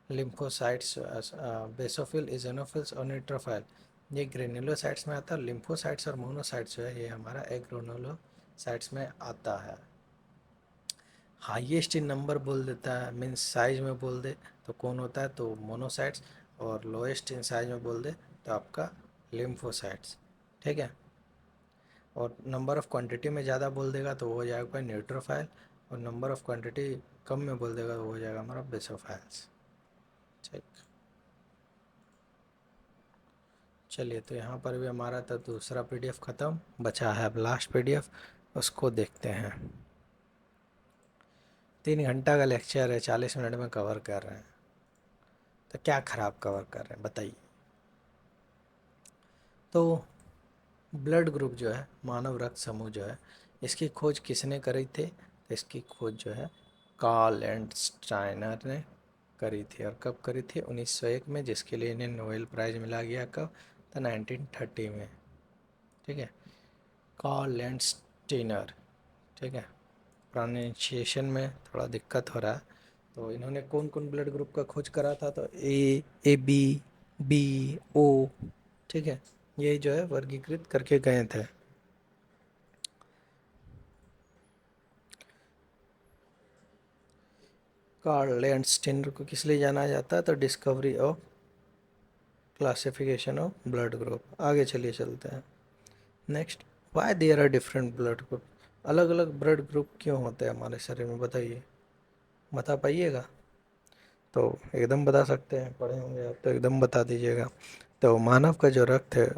लिम्फोसाइट्स, बेसोफिल, इजोनोफिल्स और न्यूट्रोफाइल, ये ग्रेन्युलोसाइट्स में आता है। लिम्फोसाइट्स और मोनोसाइट्स जो है ये हमारा एग्रेनुलोसाइट्स में आता है। हाईएस्ट इन नंबर बोल देता है, मीन्स साइज में बोल दे तो कौन होता है, तो मोनोसाइट्स। और लोएस्ट इन साइज में बोल दे तो आपका लिम्फोसाइट्स। ठीक है, और नंबर ऑफ़ क्वांटिटी में ज़्यादा बोल देगा तो वो हो जाएगा न्यूट्रोफाइल, और नंबर ऑफ़ क्वांटिटी कम में बोल देगा तो वो हो जाएगा हमारा बेसोफाइल्स। ठीक, चलिए, तो यहाँ पर भी हमारा तो दूसरा पीडीएफ ख़त्म, बचा है अब लास्ट पीडीएफ, उसको देखते हैं। 3 घंटा का लेक्चर है, 40 मिनट में कवर कर रहे हैं, तो क्या ख़राब कवर कर रहे हैं बताइए। तो ब्लड ग्रुप जो है, मानव रक्त समूह जो है, इसकी खोज किसने करी थी, तो इसकी खोज जो है कार्ल एंड स्टाइनर ने करी थी। और कब करी थी, 1901 में, जिसके लिए इन्हें नोबेल प्राइज़ मिला गया कब, तो 1930 में। ठीक है, कार्ल एंड स्टाइनर। ठीक है, प्रोनाउंसिएशन में थोड़ा दिक्कत हो रहा है। तो इन्होंने कौन कौन ब्लड ग्रुप का खोज करा था, तो ए बी, बी, ओ, ठीक है, ये जो है वर्गीकृत करके गए थे। कार्ल लैंडस्टीनर को किस लिए जाना जाता है, तो discovery of classification of blood group. आगे चलिए चलते हैं। Next, why there are different blood group, अलग अलग ब्लड ग्रुप क्यों होते हैं हमारे शरीर में, बताइए, बता पाइएगा? तो एकदम बता सकते हैं, पढ़े होंगे आप तो एकदम बता दीजिएगा। तो मानव का जो रक्त है,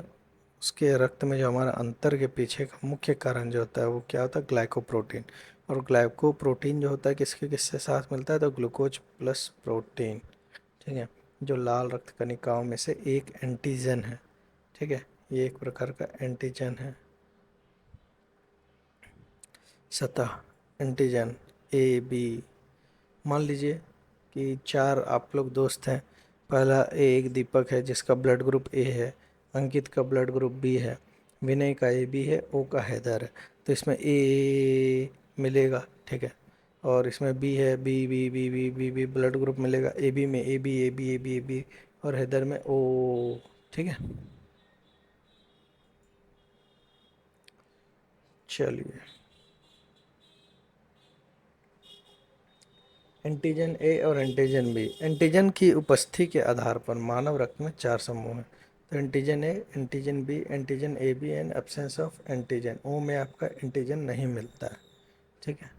उसके रक्त में जो हमारा अंतर के पीछे का मुख्य कारण जो होता है वो क्या होता है, ग्लाइकोप्रोटीन। और ग्लाइकोप्रोटीन जो होता है किसके किससे साथ मिलता है, तो ग्लूकोज प्लस प्रोटीन, ठीक है, जो लाल रक्त कणिकाओं में से एक एंटीजन है, ठीक है, ये एक प्रकार का एंटीजन है। सतह एंटीजन ए बी, मान लीजिए कि चार आप लोग दोस्त हैं। पहला एक दीपक है जिसका ब्लड ग्रुप ए है, अंकित का ब्लड ग्रुप बी है, विनय का ए बी है, ओ का हैदर है। तो इसमें ए मिलेगा, ठीक है, और इसमें बी है, B B B B B B blood group मिलेगा। ए बी में A B A B A B A B, और हैदर में ओ, ठीक है। चलिए, एंटीजन ए और एंटीजन बी, एंटीजन की उपस्थिति के आधार पर मानव रक्त में चार समूह हैं। तो antigen A, antigen B, antigen A B and absence of antigen O में आपका एंटीजन नहीं मिलता है, ठीक है।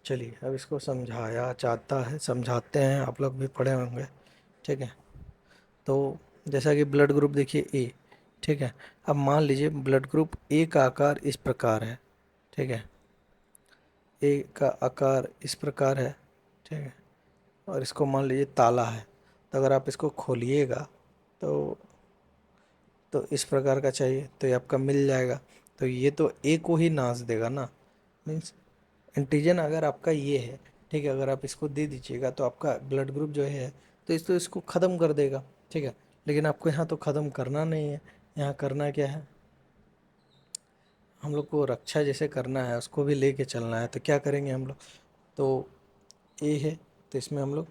चलिए अब इसको समझाया जाता है, समझाते हैं, आप लोग भी पढ़े होंगे, ठीक है। तो जैसा कि ब्लड ग्रुप देखिए ए, ठीक है। अब मान लीजिए ब्लड ग्रुप ए का आकार इस प्रकार है, ठीक है, ए का आकार इस प्रकार है, ठीक है, और इसको मान लीजिए ताला है। तो अगर आप इसको खोलिएगा तो इस प्रकार का चाहिए तो ये आपका मिल जाएगा। तो ये तो ए को ही नाश देगा ना, मीन्स एंटीजन अगर आपका ये है, ठीक है, अगर आप इसको दे दीजिएगा तो आपका ब्लड ग्रुप जो है तो इसको ख़त्म कर देगा, ठीक है। लेकिन आपको यहाँ तो ख़त्म करना नहीं है, यहाँ करना क्या है, हम लोग को रक्षा जैसे करना है, उसको भी लेके चलना है। तो क्या करेंगे हम लोग, तो ए है तो इसमें हम लोग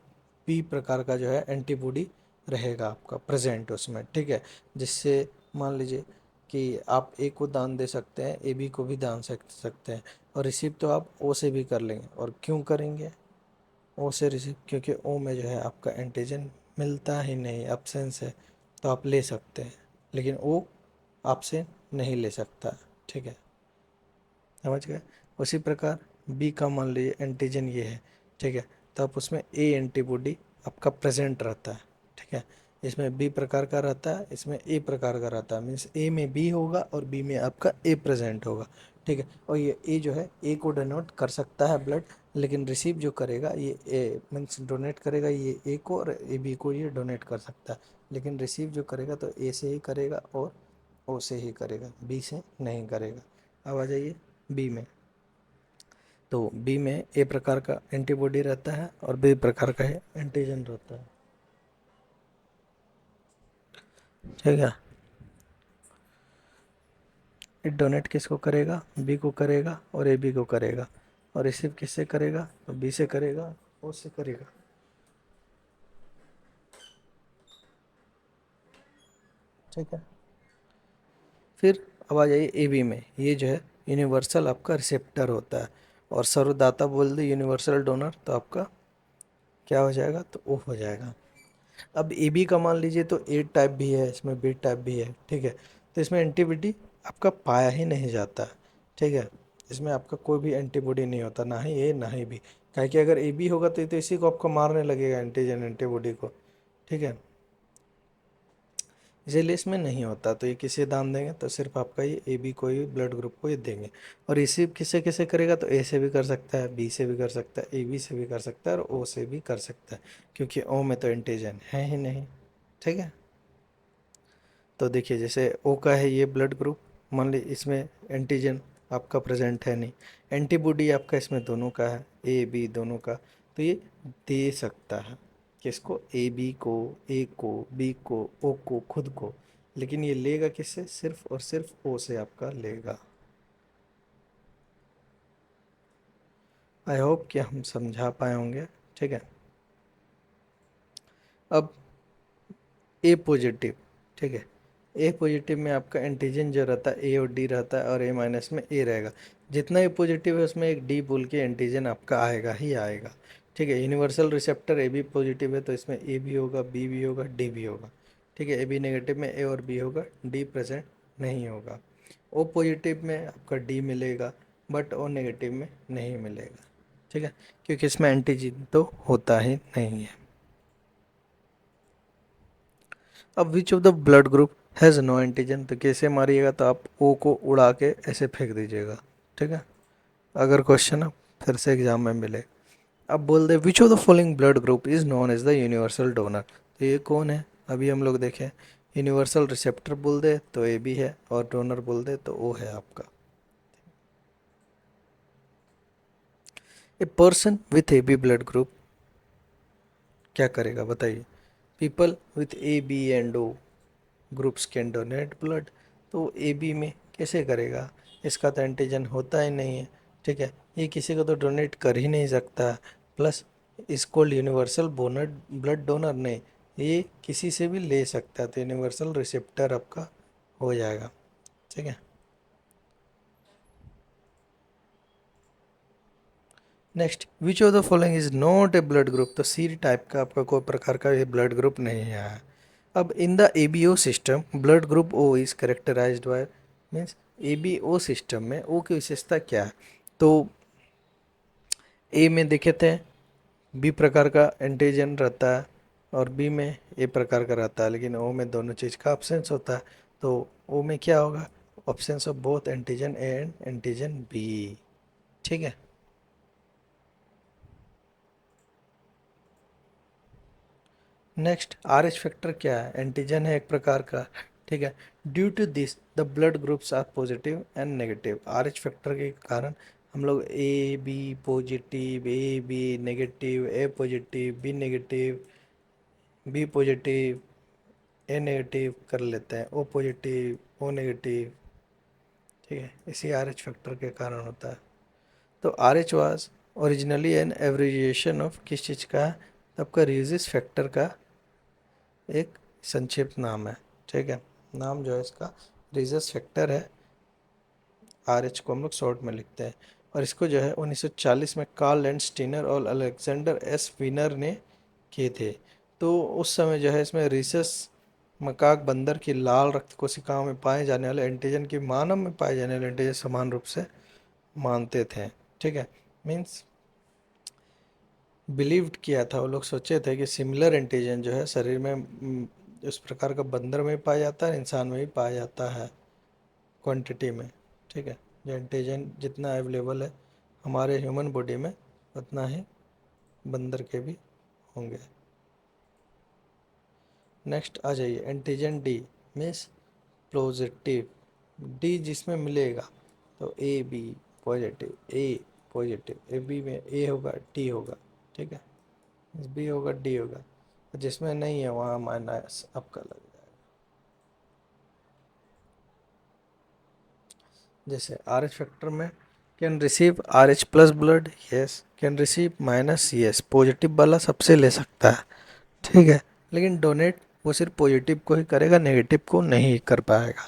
पी प्रकार का जो है एंटीबॉडी रहेगा आपका प्रेजेंट उसमें, ठीक है। जिससे मान लीजिए कि आप ए को दान दे सकते हैं, ए बी को भी दान सकते हैं, और रिसीव तो आप ओ से भी कर लेंगे। और क्यों करेंगे ओ से रिसीव, क्योंकि ओ में जो है आपका एंटीजन मिलता ही नहीं, एब्सेंस है। तो आप ले सकते हैं लेकिन ओ आपसे नहीं ले सकता, ठीक है, समझ गए। उसी प्रकार बी का मान लीजिए एंटीजन ये है, ठीक है, तो आप उसमें ए एंटीबॉडी आपका प्रेजेंट रहता है, ठीक है। इसमें बी प्रकार का रहता है, इसमें ए प्रकार का रहता है, मीन्स ए में बी होगा और बी में आपका ए प्रेजेंट होगा, ठीक है। और ये ए जो है ए को डोनेट कर सकता है ब्लड, लेकिन रिसीव जो करेगा ये ए मीन्स डोनेट करेगा ये ए को, और ए बी को ये डोनेट कर सकता है। लेकिन रिसीव जो करेगा तो ए से ही करेगा और ओ से ही करेगा, बी से नहीं करेगा। अब आ जाइए बी में। तो बी में ए प्रकार का एंटीबॉडी रहता है और बी प्रकार का एंटीजन रहता है, ठीक है। ये डोनेट किसको करेगा, बी को करेगा और ए बी को करेगा, और रिसीव किससे करेगा, तो बी से करेगा, ओ से करेगा, ठीक है। फिर अब आ जाइए ए बी में, ये जो है यूनिवर्सल आपका रिसेप्टर होता है, और सर्वदाता बोल दे यूनिवर्सल डोनर, तो आपका क्या हो जाएगा, तो ओ हो जाएगा। अब ए बी का मान लीजिए तो ए टाइप भी है, इसमें बी टाइप भी है, ठीक है। तो इसमें एंटीबॉडी आपका पाया ही नहीं जाता, ठीक है। इसमें आपका कोई भी एंटीबॉडी नहीं होता, ना ही ए ना ही बी। काहे कि अगर ए बी होगा तो ये तो इसी को आपको मारने लगेगा, एंटीजन एंटीबॉडी को, ठीक है। इसीलिए इसमें नहीं होता। तो ये किसे दान देंगे, तो सिर्फ आपका ये ए बी को ही ब्लड ग्रुप को ही देंगे। और रिसीव किसे किसे करेगा, तो ए से भी कर सकता है, बी से भी कर सकता है, ए बी से भी कर सकता है, और ओ से भी कर सकता है, क्योंकि ओ में तो एंटीजन है ही नहीं, ठीक है। तो देखिए जैसे ओ का है ये ब्लड ग्रुप, मान ली इसमें एंटीजन आपका प्रेजेंट है नहीं, एंटीबॉडी आपका इसमें दोनों का है, ए बी दोनों का। तो ये दे सकता है किसको, ए बी को, ए को, बी को, ओ को, खुद को। लेकिन ये लेगा किससे, सिर्फ और सिर्फ ओ से आपका लेगा। आई होप कि हम समझा पाए होंगे। ठीक है, अब ए पॉजिटिव। ठीक है, ए पॉजिटिव में आपका एंटीजन जो रहता है ए और डी रहता है, और ए माइनस में ए रहेगा। जितना ए पॉजिटिव है उसमें एक डी बोल के एंटीजन आपका आएगा ही आएगा। ठीक है, universal receptor A B positive है तो इसमें ए भी होगा, बी भी होगा, डी भी होगा। ठीक है, ए बी नेगेटिव में ए और बी होगा, डी प्रेजेंट नहीं होगा। ओ पॉजिटिव में आपका डी मिलेगा, बट ओ नेगेटिव में नहीं मिलेगा। ठीक है, क्योंकि इसमें एंटीजन तो होता ही नहीं है। अब which of the blood group has no antigen, तो कैसे मारिएगा, तो आप ओ को उड़ा के ऐसे फेंक दीजिएगा। ठीक है, अगर क्वेश्चन अब फिर से एग्जाम में मिले, अब बोल दे which of the following blood group is known as the universal donor, तो ये कौन है। अभी हम लोग देखें, यूनिवर्सल रिसेप्टर बोल दे तो ए बी है, और डोनर बोल दे तो ओ है आपका। A person with A B blood group क्या करेगा बताइए। People with A B and O groups can donate blood, तो ए बी में कैसे करेगा, इसका तो एंटीजन होता ही नहीं है। ठीक है, ये किसी को तो डोनेट कर ही नहीं सकता। प्लस इसको यूनिवर्सल बोनर ब्लड डोनर नहीं, ये किसी से भी ले सकता है, तो यूनिवर्सल रिसेप्टर आपका हो जाएगा। ठीक है, next, which of the following is not a blood group, तो सी टाइप का आपका कोई प्रकार का ये ब्लड ग्रुप नहीं है। अब in the ABO system blood group O is characterised by, means ABO system में ओ की विशेषता क्या है। तो ए में देखे थे बी प्रकार का एंटीजन रहता है, और बी में ए प्रकार का रहता है, लेकिन ओ में दोनों चीज़ का ऑप्शंस होता है। तो ओ में क्या होगा, options of both antigen A and antigen B. ठीक है, नेक्स्ट आर एच फैक्टर क्या है, एंटीजन है एक प्रकार का। ठीक है, due to this the blood groups are positive and negative, R H factor के कारण हम लोग A B positive, A B negative, A positive, B negative, B positive, A negative कर लेते हैं, ओ पॉजिटिव, ओ नेगेटिव। ठीक है, इसी आर एच फैक्टर के कारण होता है। तो R H was originally an abbreviation of किस चीज़ का, आपका रिजिस फैक्टर का एक संक्षिप्त नाम है। ठीक है, नाम जो है इसका रिजस फैक्टर है, आर एच को हम लोग शॉर्ट में लिखते हैं। और इसको जो है 1940 में कार्ल एंड स्टीनर और अलेक्जेंडर एस विनर ने किए थे। तो उस समय जो है इसमें रिसस मकाक बंदर की लाल रक्त कोशिकाओं में पाए जाने वाले एंटीजन की मानव में पाए जाने वाले एंटीजन समान रूप से मानते थे। ठीक है, मीन्स बिलीव्ड किया था, वो लोग सोचे थे कि सिमिलर एंटीजन जो है शरीर में उस प्रकार का बंदर में भी पाया जाता है, इंसान में भी पाया जाता है क्वांटिटी में। ठीक है, जो एंटीजन जितना अवेलेबल है हमारे ह्यूमन बॉडी में, उतना ही बंदर के भी होंगे। नेक्स्ट आ जाइए, antigen D means positive, D जिसमें मिलेगा तो A B positive, A positive, A B में ए होगा, डी होगा। ठीक है, बी होगा, डी होगा, जिसमें नहीं है वहाँ माइनस आपका लग जाएगा। जैसे आर एच फैक्टर में can receive R H plus blood, yes, can receive minus, yes, positive वाला सबसे ले सकता है। ठीक है, लेकिन डोनेट वो सिर्फ पॉजिटिव को ही करेगा, नेगेटिव को नहीं कर पाएगा।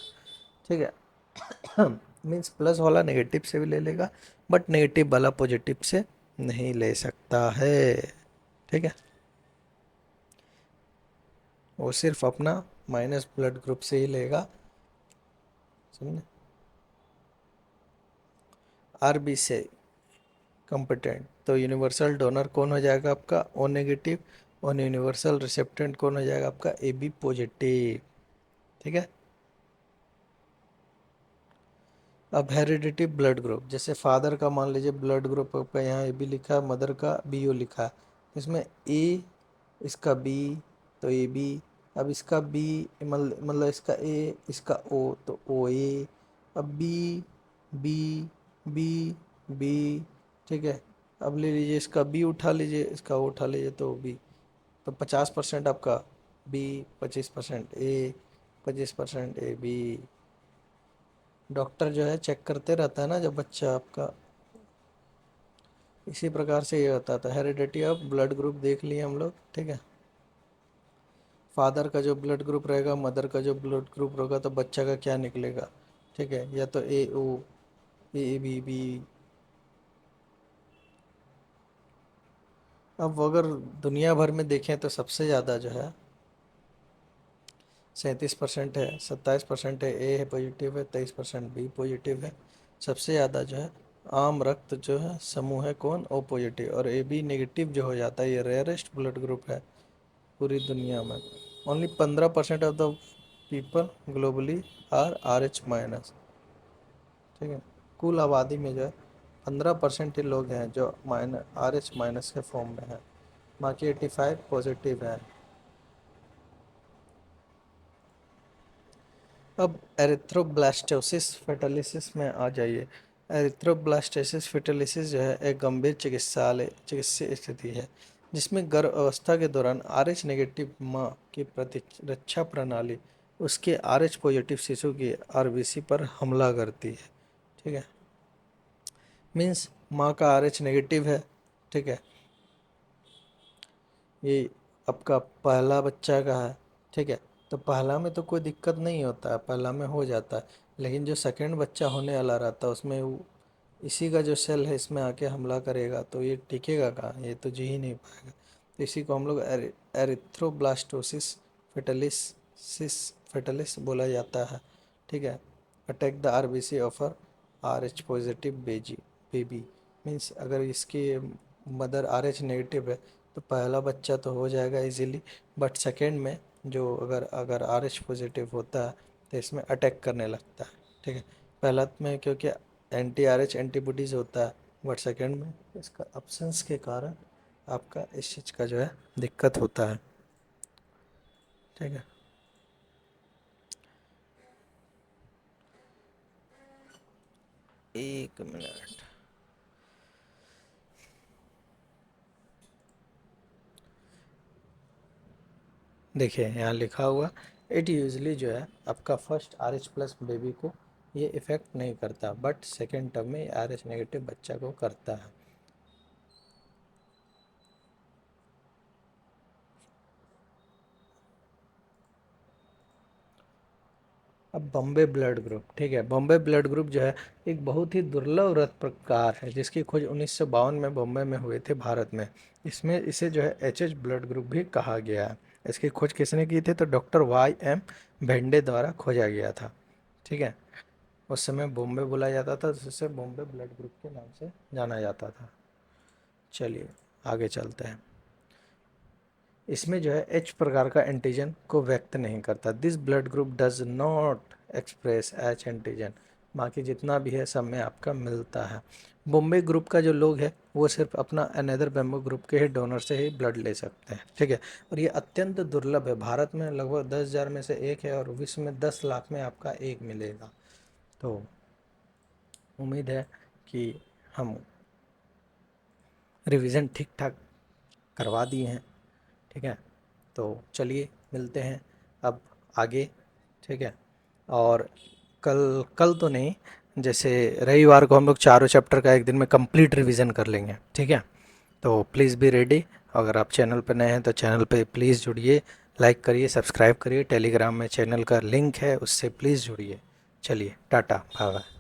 ठीक है, मीन्स प्लस वाला नेगेटिव से भी ले लेगा, बट नेगेटिव वाला पॉजिटिव से नहीं ले सकता है। ठीक है, वो सिर्फ अपना माइनस ब्लड ग्रुप से ही लेगा, समझे। आर बी से कंपिटेंट, तो यूनिवर्सल डोनर कौन हो जाएगा आपका, ओ नेगेटिव, और यूनिवर्सल रिसेप्टेंट कौन हो जाएगा आपका, ए बी पॉजिटिव। ठीक है, अब हेरिडिटी ब्लड ग्रुप, जैसे फादर का मान लीजिए ब्लड ग्रुप आपका यहाँ ए बी लिखा है, मदर का बी ओ लिखा है, इसमें ए, इसका बी, तो ए बी। अब इसका बी मतलब इसका ए, इसका ओ, तो ओ ए। अब बी, बी, बी, बी। ठीक है, अब ले लीजिए इसका बी उठा लीजिए, इसका ओ उठा लीजिए, तो बी। तो 50% आपका B, 25% A, 25% A B. Doctor जो है चेक करते रहता है ना जब बच्चा आपका इसी प्रकार से ये होता था। हेरिडिटी ऑफ ब्लड ग्रुप देख लिए हम लोग, ठीक है। फादर का जो ब्लड ग्रुप रहेगा, मदर का जो ब्लड ग्रुप होगा, तो बच्चा का क्या निकलेगा, ठीक है, या तो ए ओ, ए बी बी। अब अगर दुनिया भर में देखें तो सबसे ज़्यादा जो है 37% है, 27% है ए है पॉजिटिव है, 23% बी पॉजिटिव है। सबसे ज़्यादा जो है आम रक्त जो है समूह है कौन, ओ पॉजिटिव। और ए बी नेगेटिव जो हो जाता है, ये रेयरेस्ट ब्लड ग्रुप है पूरी दुनिया में। Only 15% of the people globally R H minus, ठीक है। कुल आबादी में जो है 15% ही लोग हैं जो आर एच माइनस के फॉर्म में हैं, बाकी 85 पॉजिटिव हैं। अब एरिथ्रोब्लास्टोसिस फेटलिसिस में आ जाइए। एरिथ्रोब्लास्टोसिस फेटलिसिस जो है एक गंभीर चिकित्सीय स्थिति है जिसमें गर्भ अवस्था के दौरान आरएच नेगेटिव माँ की प्रतिरक्षा प्रणाली उसके आरएच पॉजिटिव शिशु की आरबीसी पर हमला करती है, ठीक है। मीन्स माँ का आरएच नेगेटिव है, ठीक है, ये आपका पहला बच्चा का है, ठीक है। तो पहला में तो कोई दिक्कत नहीं होता है, पहला में हो जाता है। लेकिन जो सेकंड बच्चा होने वाला रहता है उसमें इसी का जो सेल है इसमें आके हमला करेगा, तो ये टिकेगा कहाँ, ये तो जी ही नहीं पाएगा। तो इसी को हम लोग एरिथ्रोब्लास्टोसिस फेटलिस बोला जाता है, ठीक है। Attack the RBC offer R H positive baby. Means अगर इसकी मदर आर एच नेगेटिव है तो पहला बच्चा तो हो जाएगा इजीली, बट सेकेंड में जो अगर अगर आर एच पॉजिटिव होता है तो इसमें अटैक करने लगता है, ठीक है। पहला में क्योंकि एंटी आर एच एंटीबॉडीज होता है, बट सेकेंड में इसका अब्सेंस के कारण आपका इस चीज़ का जो है दिक्कत होता है, ठीक है। एक मिनट, देखिए यहाँ लिखा हुआ इट यूजली जो है आपका first R H plus baby को ये इफ़ेक्ट नहीं करता, बट सेकेंड टर्म में आर एच नेगेटिव बच्चा को करता है। अब बॉम्बे ब्लड ग्रुप, ठीक है। बॉम्बे ब्लड ग्रुप जो है एक बहुत ही दुर्लभ रक्त प्रकार है जिसकी खोज 1952 में बॉम्बे में हुए थे भारत में। इसमें इसे जो है एच एच ब्लड ग्रुप भी कहा गया है। इसकी खोज किसने की थी, तो डॉक्टर वाई एम भेंडे द्वारा खोजा गया था, ठीक है। उस समय बॉम्बे बोला जाता था, जिसे बॉम्बे ब्लड ग्रुप के नाम से जाना जाता था। चलिए आगे चलते हैं। इसमें जो है एच प्रकार का एंटीजन को व्यक्त नहीं करता। This blood group does not express H antigen. बाकी जितना भी है सब में आपका मिलता है। बॉम्बे ग्रुप का जो लोग है वो सिर्फ अपना अनदर बॉम्बे ग्रुप के ही डोनर से ही ब्लड ले सकते हैं, ठीक है। और ये अत्यंत दुर्लभ है। भारत में लगभग 10,000 में से एक है और विश्व में 10 लाख में आपका एक मिलेगा। तो उम्मीद है कि हम रिवीजन ठीक ठाक करवा दिए हैं, ठीक है। तो चलिए मिलते हैं अब आगे, ठीक है। और कल कल तो नहीं, जैसे रविवार को हम लोग चारों चैप्टर का एक दिन में कंप्लीट रिवीजन कर लेंगे, ठीक है। तो प्लीज़ बी रेडी। अगर आप चैनल पर नए हैं तो चैनल पे प्लीज़ जुड़िए, लाइक करिए, सब्सक्राइब करिए। टेलीग्राम में चैनल का लिंक है, उससे प्लीज़ जुड़िए। चलिए टाटा बाय बाय।